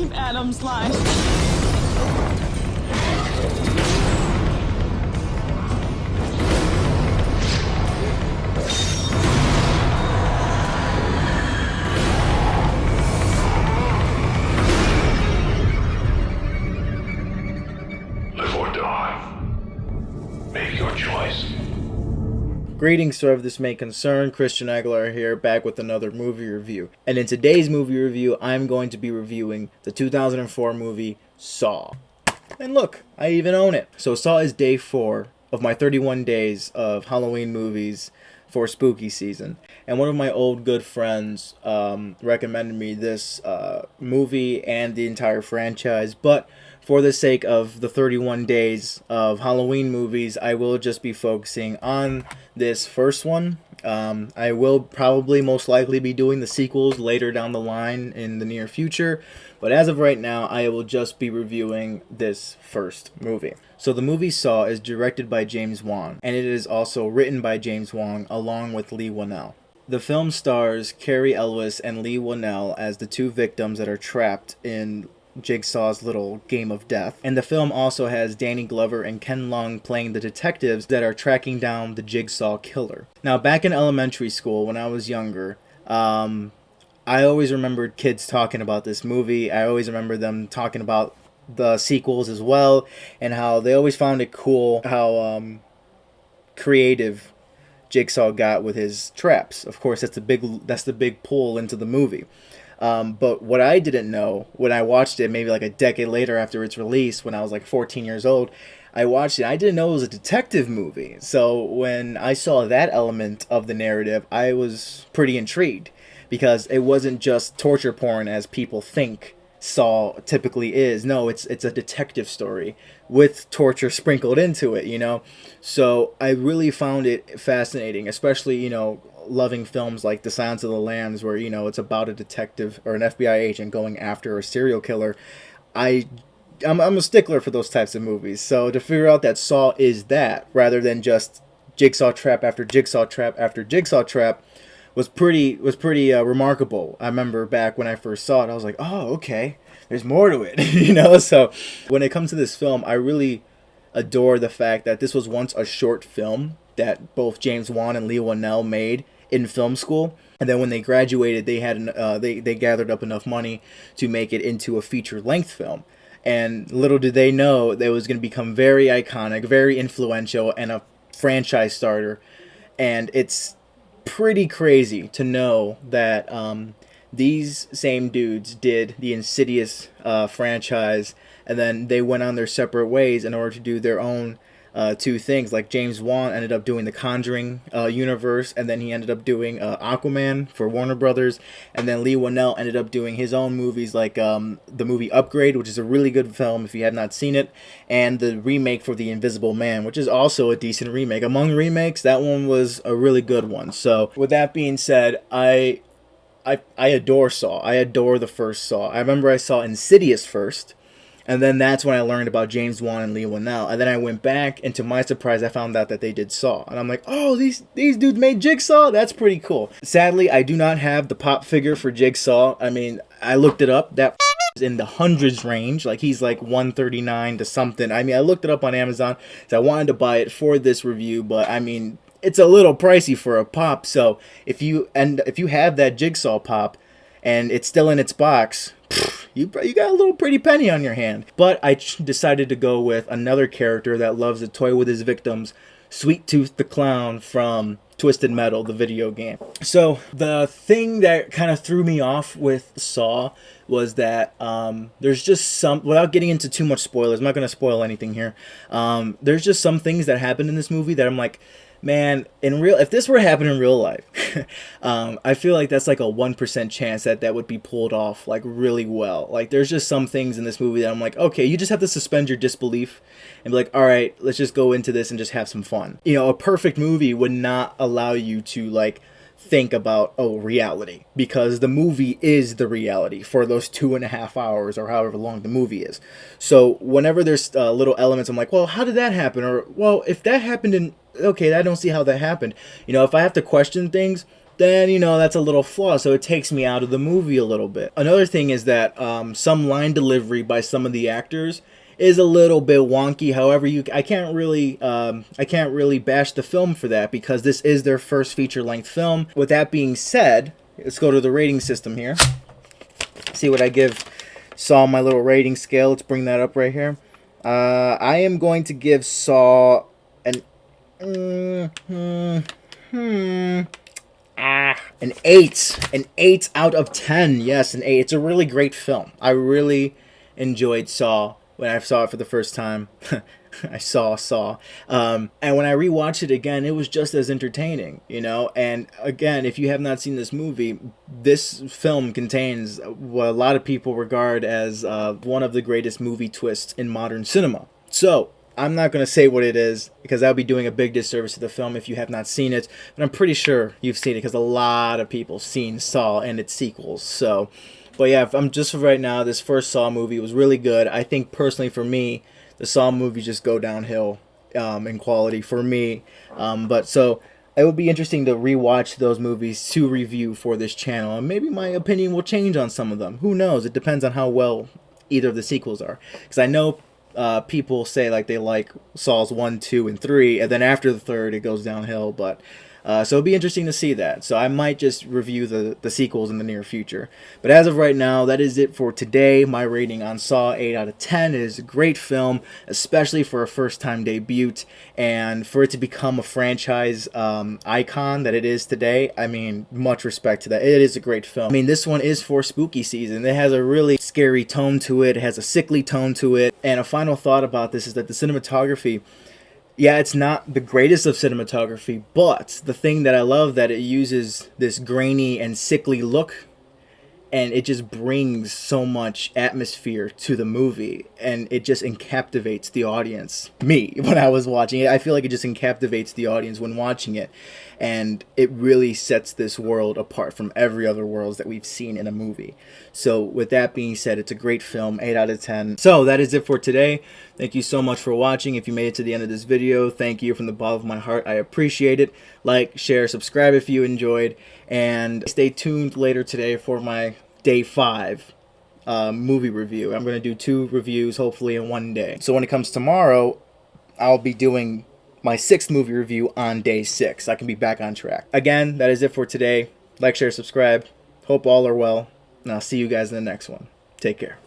save Adam's life. Live or die. Make your choice. Greetings, sir of this may concern. Christian Aguilar here, back with another movie review. And in today's movie review, I'm going to be reviewing the 2004 movie Saw. And look, I even own it. So Saw is day 4 of my 31 days of Halloween movies for spooky season. And one of my old good friends recommended me this movie and the entire franchise, but for the sake of the 31 days of Halloween movies, I will just be focusing on this first one. I will probably most likely be doing the sequels later down the line in the near future, but as of right now, I will just be reviewing this first movie. So the movie Saw is directed by James Wan, and it is also written by James Wan along with Leigh Whannell. The film stars Cary Elwes and Leigh Whannell as the two victims that are trapped in Jigsaw's little game of death. And the film also has Danny Glover and Ken Leung playing the detectives that are tracking down the Jigsaw killer. Now, back in elementary school when I was younger, I always remembered kids talking about this movie. I always remember them talking about the sequels as well, and how they always found it cool how creative Jigsaw got with his traps. Of course, that's the big pull into the movie. But what I didn't know when I watched it, maybe like a decade later after its release, when I was like 14 years old, I watched it. I didn't know it was a detective movie. So when I saw that element of the narrative, I was pretty intrigued, because it wasn't just torture porn as people think Saw typically is. No, it's a detective story with torture sprinkled into it, you know? So I really found it fascinating, especially, you know, loving films like The Silence of the Lambs, where, you know, it's about a detective or an FBI agent going after a serial killer. I'm a stickler for those types of movies. So to figure out that Saw is that, rather than just jigsaw trap after jigsaw trap after jigsaw trap, was pretty remarkable. I remember back when I first saw it, I was like, oh, okay, there's more to it, you know? So when it comes to this film, I really adore the fact that this was once a short film that both James Wan and Leigh Whannell made in film school, and then when they graduated, they had they gathered up enough money to make it into a feature-length film. And little did they know that it was going to become very iconic, very influential, and a franchise starter. And it's pretty crazy to know that these same dudes did the Insidious franchise, and then they went on their separate ways in order to do their own two things. Like James Wan ended up doing the Conjuring universe, and then he ended up doing Aquaman for Warner Brothers, and then Leigh Whannell ended up doing his own movies, like the movie Upgrade, which is a really good film if you have not seen it, and the remake for The Invisible Man, which is also a decent remake. Among remakes, that one was a really good one. So with that being said, I adore Saw. I adore the first Saw. I remember I saw Insidious first, and then that's when I learned about James Wan and Leigh Whannell. And then I went back, and to my surprise, I found out that they did Saw. And I'm like, oh, these dudes made Jigsaw? That's pretty cool. Sadly, I do not have the pop figure for Jigsaw. I mean, I looked it up. That is in the hundreds range. Like, he's like $139 to something. I mean, I looked it up on Amazon, so I wanted to buy it for this review. But, I mean, it's a little pricey for a pop. So if you have that Jigsaw pop, and it's still in its box, you got a little pretty penny on your hand. But I decided to go with another character that loves to toy with his victims, Sweet Tooth the Clown from Twisted Metal, the video game. So the thing that kind of threw me off with Saw was that there's just some, without getting into too much spoilers, I'm not going to spoil anything here. There's just some things that happen in this movie that I'm like, man, if this were to happen in real life, I feel like that's like a 1% chance that would be pulled off like really well. Like, there's just some things in this movie that I'm like, okay, you just have to suspend your disbelief and be like, all right, let's just go into this and just have some fun. You know, a perfect movie would not allow you to like think about, oh, reality, because the movie is the reality for those 2.5 hours or however long the movie is. So whenever there's little elements, I'm like, well, how did that happen? Or, well, if that happened in, okay, I don't see how that happened. You know, if I have to question things, then, you know, that's a little flaw, so it takes me out of the movie a little bit. Another thing is that some line delivery by some of the actors is a little bit wonky. However, I can't really bash the film for that, because this is their first feature-length film. With that being said, let's go to the rating system here. See what I give Saw, my little rating scale. Let's bring that up right here. I am going to give Saw an 8. An 8 out of 10. Yes, an 8. It's a really great film. I really enjoyed Saw when I saw it for the first time. I saw. And when I rewatched it again, it was just as entertaining, you know? And again, if you have not seen this movie, this film contains what a lot of people regard as one of the greatest movie twists in modern cinema. So, I'm not going to say what it is, because I'll be doing a big disservice to the film if you have not seen it. But I'm pretty sure you've seen it, because a lot of people seen Saw and its sequels. So, but yeah, I'm just for right now, this first Saw movie was really good. I think personally for me, the Saw movies just go downhill in quality for me. But so it would be interesting to rewatch those movies to review for this channel, and maybe my opinion will change on some of them. Who knows? It depends on how well either of the sequels are. Because I know people say like they like Saws 1, 2, and 3, and then after the third it goes downhill. But so it'll be interesting to see that. So I might just review the sequels in the near future. But as of right now, that is it for today. My rating on Saw, 8 out of 10. It is a great film, especially for a first-time debut. And for it to become a franchise icon that it is today, I mean, much respect to that. It is a great film. I mean, this one is for spooky season. It has a really scary tone to it. It has a sickly tone to it. And a final thought about this is that the cinematography, yeah, it's not the greatest of cinematography, but the thing that I love, that it uses this grainy and sickly look, and it just brings so much atmosphere to the movie, and it just encaptivates the audience. Me, when I was watching it, I feel like it just encaptivates the audience when watching it, and it really sets this world apart from every other world that we've seen in a movie. So with that being said, it's a great film, 8 out of 10. So that is it for today. Thank you so much for watching. If you made it to the end of this video, thank you from the bottom of my heart. I appreciate it. Like, share, subscribe if you enjoyed, and stay tuned later today for my Day 5 movie review. I'm going to do 2 reviews, hopefully, in one day. So when it comes tomorrow, I'll be doing my 6th movie review on Day 6. I can be back on track. Again, that is it for today. Like, share, subscribe. Hope all are well, and I'll see you guys in the next one. Take care.